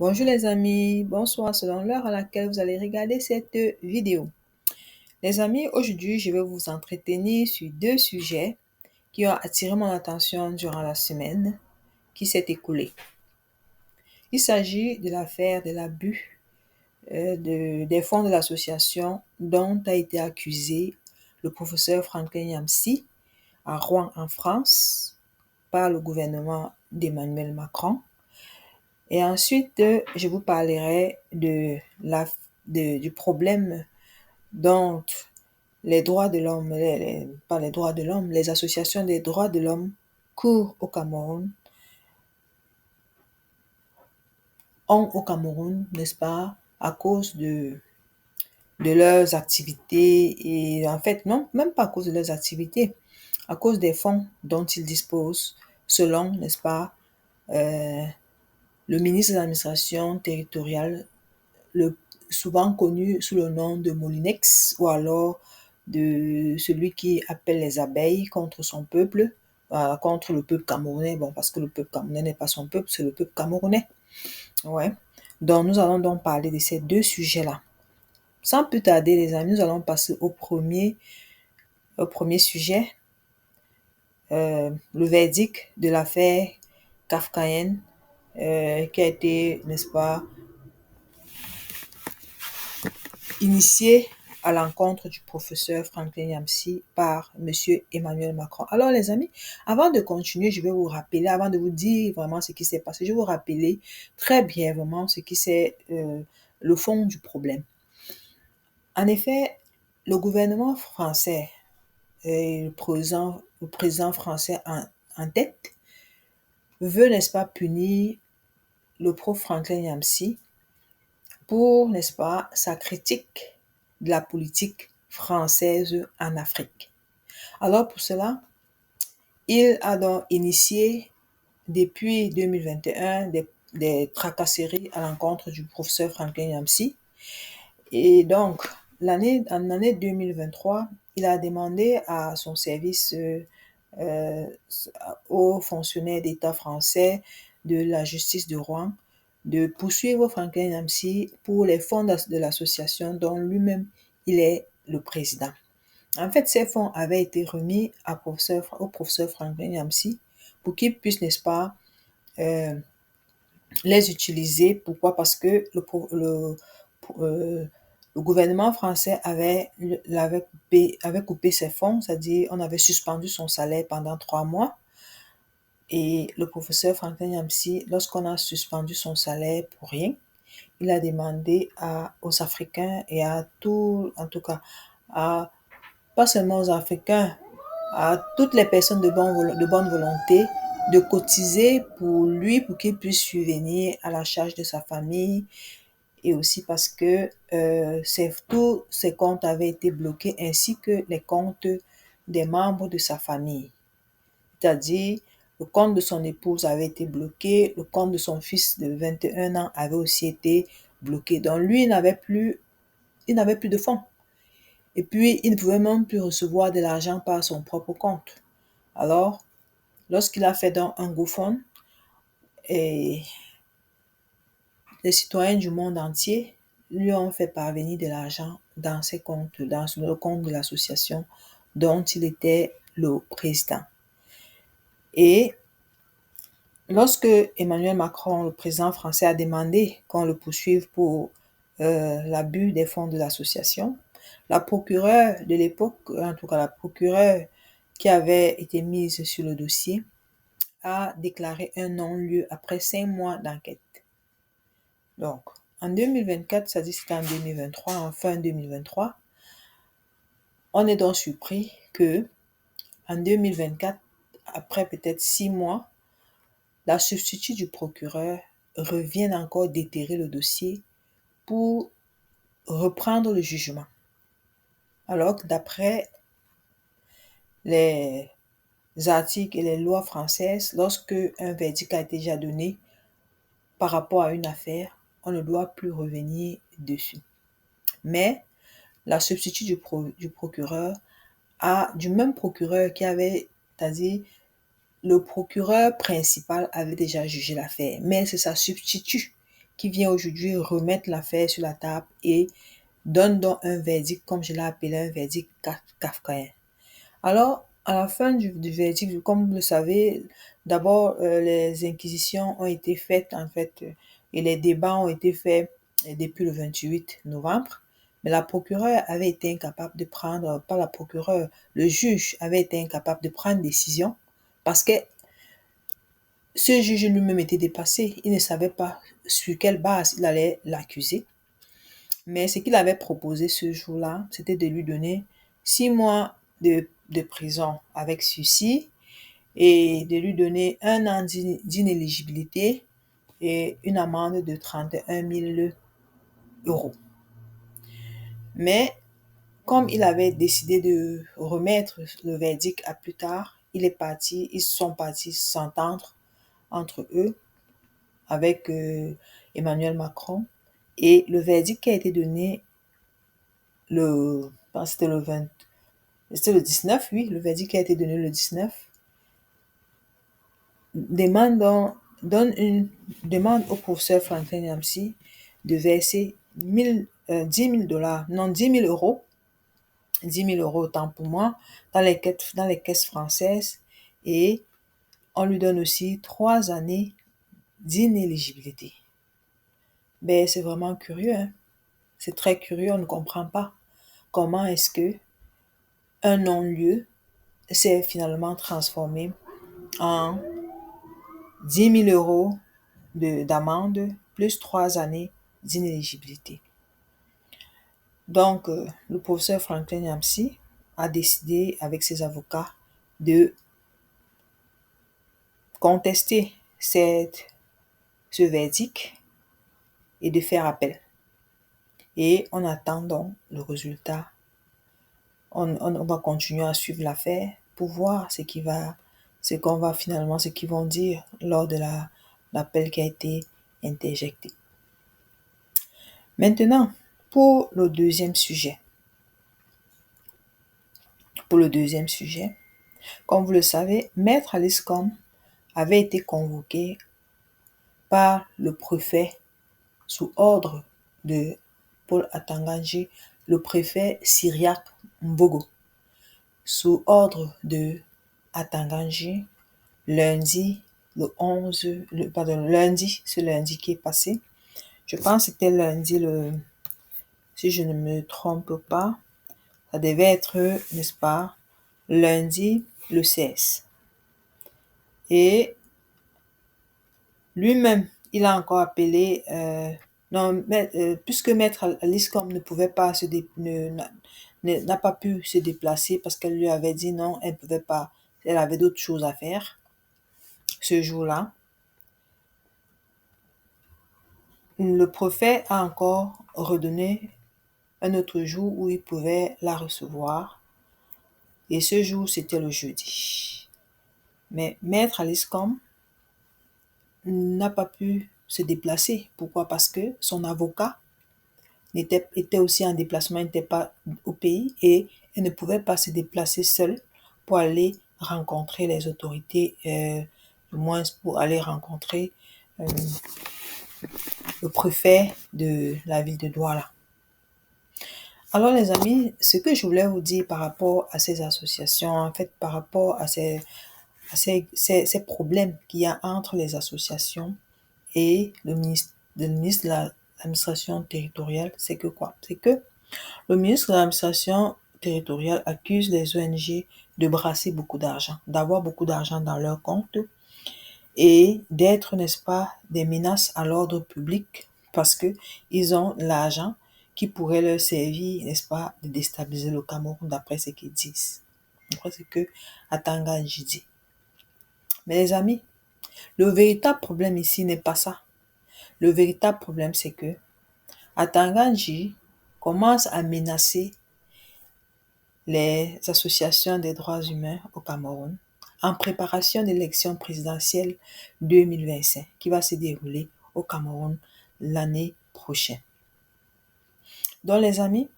Bonjour les amis, bonsoir selon l'heure à laquelle vous allez regarder cette vidéo. Les amis, aujourd'hui je vais vous entretenir sur deux sujets qui ont attiré mon attention durant la semaine qui s'est écoulée. Il s'agit de l'affaire de l'abus des fonds de l'association dont a été accusé le professeur Franklin Yamsi à Rouen en France par le gouvernement d'Emmanuel Macron. Et ensuite, je vous parlerai du problème dont les droits de l'homme, pas les droits de l'homme, les associations des droits de l'homme courent au Cameroun, ont au Cameroun, n'est-ce pas, à cause de leurs activités, et en fait, non, même pas à cause de leurs activités, à cause des fonds dont ils disposent, selon, n'est-ce pas, le ministre de l'administration territoriale, souvent connu sous le nom de Molinex, ou alors de celui qui appelle les abeilles contre son peuple, contre le peuple camerounais, bon, parce que le peuple camerounais n'est pas son peuple, c'est le peuple camerounais. Ouais. Donc, nous allons donc parler de ces deux sujets-là. Sans plus tarder, les amis, nous allons passer au premier sujet, le verdict de l'affaire kafkaïenne qui a été, n'est-ce pas, initié à l'encontre du professeur Franklin Yamsi par Monsieur Emmanuel Macron. Alors les amis, avant de continuer, je vais vous rappeler, avant de vous dire vraiment ce qui s'est passé, je vais vous rappeler très brièvement ce qui c'est le fond du problème. En effet, le gouvernement français et le président français en tête veut, n'est-ce pas, punir le prof Franklin Yamsi pour, n'est-ce pas, sa critique de la politique française en Afrique. Alors pour cela, il a donc initié depuis 2021 des tracasseries à l'encontre du professeur Franklin Yamsi. Et donc, en l'année 2023, il a demandé à son service, aux fonctionnaires d'État français de la justice de Rouen, de poursuivre Franklin Yamsi pour les fonds de l'association dont lui-même il est le président. En fait, ces fonds avaient été remis au professeur Franklin Yamsi pour qu'il puisse, n'est-ce pas, les utiliser. Pourquoi? Parce que le gouvernement français avait coupé ses fonds, c'est-à-dire on avait suspendu son salaire pendant 3 mois. Et le professeur Franklin Yamsi, lorsqu'on a suspendu son salaire pour rien, il a demandé aux Africains et à tout, en tout cas, pas seulement aux Africains, à toutes les personnes de bonne volonté, de cotiser pour lui, pour qu'il puisse subvenir à la charge de sa famille, et aussi parce que tous ses comptes avaient été bloqués, ainsi que les comptes des membres de sa famille. C'est-à-dire, le compte de son épouse avait été bloqué, le compte de son fils de 21 ans avait aussi été bloqué. Donc lui, il n'avait plus de fonds. Et puis, il ne pouvait même plus recevoir de l'argent par son propre compte. Alors, lorsqu'il a fait donc un GoFund, et les citoyens du monde entier lui ont fait parvenir de l'argent dans ses comptes, dans le compte de l'association dont il était le président. Et lorsque Emmanuel Macron, le président français, a demandé qu'on le poursuive pour l'abus des fonds de l'association, la procureure de l'époque, en tout cas la procureure qui avait été mise sur le dossier, a déclaré un non-lieu après 5 mois d'enquête. Donc, en 2024, ça dit c'était en 2023, en fin 2023, on est donc surpris que en 2024, après peut-être 6 mois, la substitut du procureur revienne encore déterrer le dossier pour reprendre le jugement. Alors que d'après les articles et les lois françaises, lorsque un verdict a été déjà donné par rapport à une affaire, on ne doit plus revenir dessus. Mais la substitut du procureur du même procureur qui avait, c'est-à-dire le procureur principal avait déjà jugé l'affaire, mais c'est sa substitut qui vient aujourd'hui remettre l'affaire sur la table et donne donc un verdict, comme je l'ai appelé, un verdict kafkaïen. Alors, à la fin du verdict, comme vous le savez, d'abord, les inquisitions ont été faites, en fait, et les débats ont été faits depuis le 28 novembre. Mais la procureure avait été incapable de prendre, pas la procureure, le juge avait été incapable de prendre décision parce que ce juge lui-même était dépassé. Il ne savait pas sur quelle base il allait l'accuser. Mais ce qu'il avait proposé ce jour-là, c'était de lui donner 6 mois de prison avec sursis et de lui donner un an d'inéligibilité et une amende de 31 000 euros. Mais comme il avait décidé de remettre le verdict à plus tard, ils sont partis s'entendre entre eux avec Emmanuel Macron. Et le verdict qui a été donné c'était c'était le 19, oui, le verdict qui a été donné le 19, demande au professeur Franklin Nyamsi de verser 10 000 dollars, non, 10 000 euros, 10 000 euros autant pour moi, dans les caisses françaises, et on lui donne aussi 3 années d'inéligibilité. Ben, c'est vraiment curieux, hein. C'est très curieux, on ne comprend pas comment est-ce que un non-lieu s'est finalement transformé en 10 000 euros d'amende plus 3 années d'inéligibilité. Donc, le professeur Franklin Nyamsi a décidé avec ses avocats de contester ce verdict et de faire appel. Et on attend donc le résultat. On va continuer à suivre l'affaire pour voir ce qu'ils vont dire lors de l'appel qui a été interjecté. Maintenant, pour le deuxième sujet. Comme vous le savez, Maître Alice Combes avait été convoqué par le préfet sous ordre de Paul Atanganji, le préfet Cyriaque Mbogo, sous ordre de Atanganji, lundi, ce lundi qui est passé. Je pense que c'était lundi si je ne me trompe pas, ça devait être, n'est-ce pas, lundi le 16. Et lui-même, il a encore appelé, puisque Maître Alice Combes ne pouvait pas n'a pas pu se déplacer parce qu'elle lui avait dit non, elle ne pouvait pas, elle avait d'autres choses à faire ce jour-là. Le préfet a encore redonné un autre jour où il pouvait la recevoir. Et ce jour, c'était le jeudi. Mais Maître Alice Combes n'a pas pu se déplacer. Pourquoi? Parce que son avocat était aussi en déplacement, n'était pas au pays et elle ne pouvait pas se déplacer seule pour aller rencontrer les autorités, du moins pour aller rencontrer le préfet de la ville de Douala. Alors les amis, ce que je voulais vous dire par rapport à ces associations, en fait par rapport à ces problèmes qu'il y a entre les associations et le ministre de l'administration territoriale, c'est que quoi? C'est que le ministre de l'administration territoriale accuse les ONG de brasser beaucoup d'argent, d'avoir beaucoup d'argent dans leur compte et d'être, n'est-ce pas, des menaces à l'ordre public parce que ils ont l'argent qui pourrait leur servir, n'est-ce pas, de déstabiliser le Cameroun d'après ce qu'ils disent. D'après ce que Atanganji dit. Mais les amis, le véritable problème ici n'est pas ça. Le véritable problème, c'est que Atanganji commence à menacer les associations des droits humains au Cameroun en préparation de l'élection présidentielle 2025 qui va se dérouler au Cameroun l'année prochaine. Donc les amis,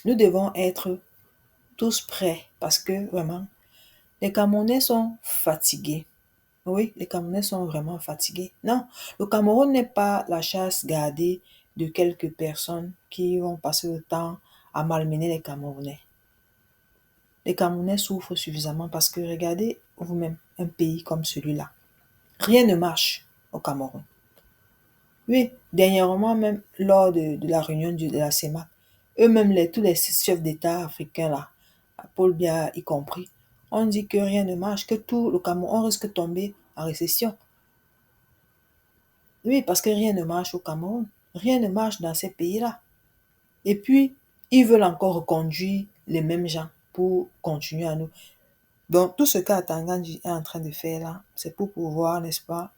nous devons être tous prêts parce que vraiment, les Camerounais sont fatigués. Oui, les Camerounais sont vraiment fatigués. Non, le Cameroun n'est pas la chasse gardée de quelques personnes qui vont passer le temps à malmener les Camerounais. Les Camerounais souffrent suffisamment parce que regardez vous-même un pays comme celui-là. Rien ne marche au Cameroun. Oui, dernièrement même, lors de la réunion de la CEMAC, eux-mêmes, tous les chefs d'État africains là, Paul Biya y compris, on dit que rien ne marche, que tout le Cameroun, on risque de tomber en récession. Oui, parce que rien ne marche au Cameroun. Rien ne marche dans ces pays-là. Et puis, ils veulent encore reconduire les mêmes gens pour continuer à nous. Donc, tout ce qu'Atangandji est en train de faire là, c'est pour pouvoir, n'est-ce pas,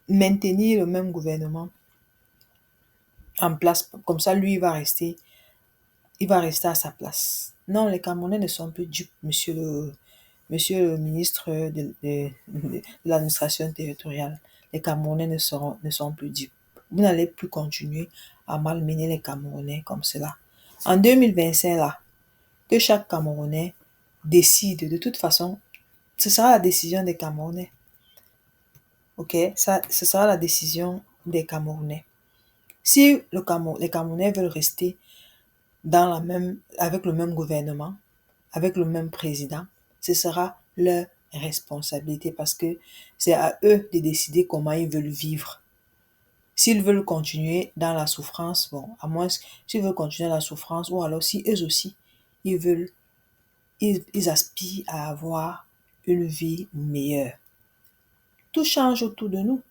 maintenir le même gouvernement en place. Comme ça, lui, il va rester à sa place. Non, les Camerounais ne sont plus dupes, monsieur le ministre de l'administration territoriale. Les Camerounais ne sont plus dupes. Vous n'allez plus continuer à malmener les Camerounais comme cela. En 2025, là, que chaque Camerounais décide, de toute façon, ce sera la décision des Camerounais. Ok? Ça, ce sera la décision des Camerounais. Si les Camerounais veulent rester avec le même gouvernement, avec le même président, ce sera leur responsabilité parce que c'est à eux de décider comment ils veulent vivre. S'ils veulent continuer dans la souffrance, bon, à moins s'ils veulent continuer dans la souffrance, ou alors si eux aussi, ils aspirent à avoir une vie meilleure. Tout change autour de nous.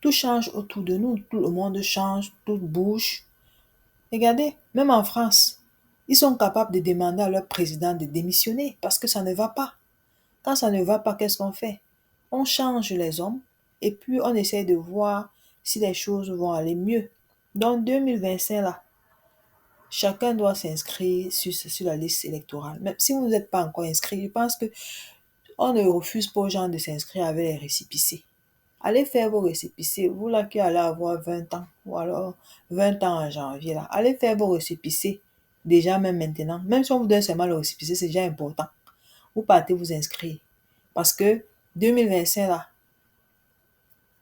Tout change autour de nous. Tout le monde change, tout bouge. Regardez, même en France, ils sont capables de demander à leur président de démissionner parce que ça ne va pas. Quand ça ne va pas, qu'est-ce qu'on fait? On change les hommes et puis on essaie de voir si les choses vont aller mieux. Dans 2025, là, chacun doit s'inscrire sur la liste électorale. Même si vous n'êtes pas encore inscrit, je pense que on ne refuse pas aux gens de s'inscrire avec les récépissés. Allez faire vos récépissés, vous là qui allez avoir 20 ans, ou alors 20 ans en janvier, là, allez faire vos récépissés, déjà même maintenant. Même si on vous donne seulement le récépissé, c'est déjà important. Vous partez vous inscrire. Parce que 2025, là,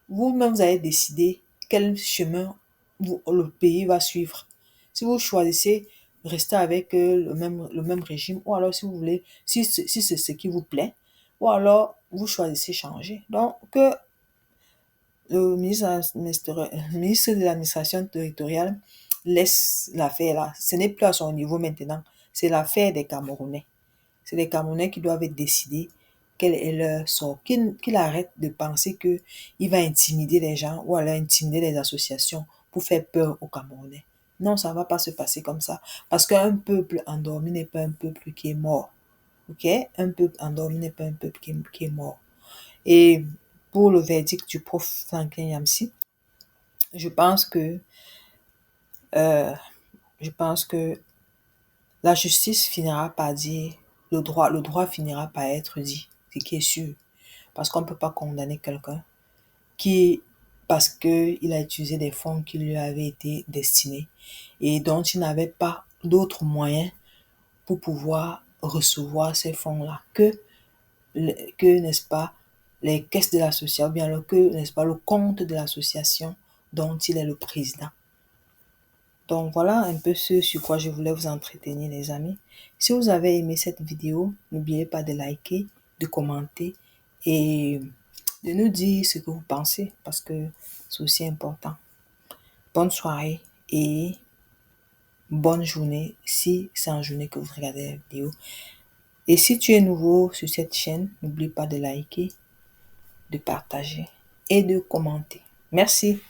vous-même, vous allez décider quel chemin le pays va suivre. Si vous choisissez rester avec le même régime, ou alors si vous voulez, si c'est ce qui vous plaît, ou alors vous choisissez changer. Donc, que le ministre de l'administration territoriale laisse l'affaire là. Ce n'est plus à son niveau maintenant. C'est l'affaire des Camerounais. C'est les Camerounais qui doivent décider quel est leur sort. Qu'il arrête de penser qu'il va intimider les gens ou alors intimider les associations pour faire peur aux Camerounais. Non, ça ne va pas se passer comme ça. Parce qu'un peuple endormi n'est pas un peuple qui est mort. Ok? Un peuple endormi n'est pas un peuple qui est mort. Et pour le verdict du prof Franklin Yamsi, je pense que, euh, je pense que la justice finira par dire, le droit finira par être dit, ce qui est sûr. Parce qu'on ne peut pas condamner quelqu'un qui, parce qu'il a utilisé des fonds qui lui avaient été destinés et dont il n'avait pas d'autres moyens pour pouvoir recevoir ces fonds-là que n'est-ce pas, les caisses de l'association, ou bien n'est-ce pas, le compte de l'association dont il est le président. Donc voilà un peu ce sur quoi je voulais vous entretenir les amis. Si vous avez aimé cette vidéo, n'oubliez pas de liker, de commenter et de nous dire ce que vous pensez parce que c'est aussi important. Bonne soirée et bonne journée si c'est en journée que vous regardez la vidéo. Et si tu es nouveau sur cette chaîne, n'oublie pas de liker, de partager et de commenter. Merci.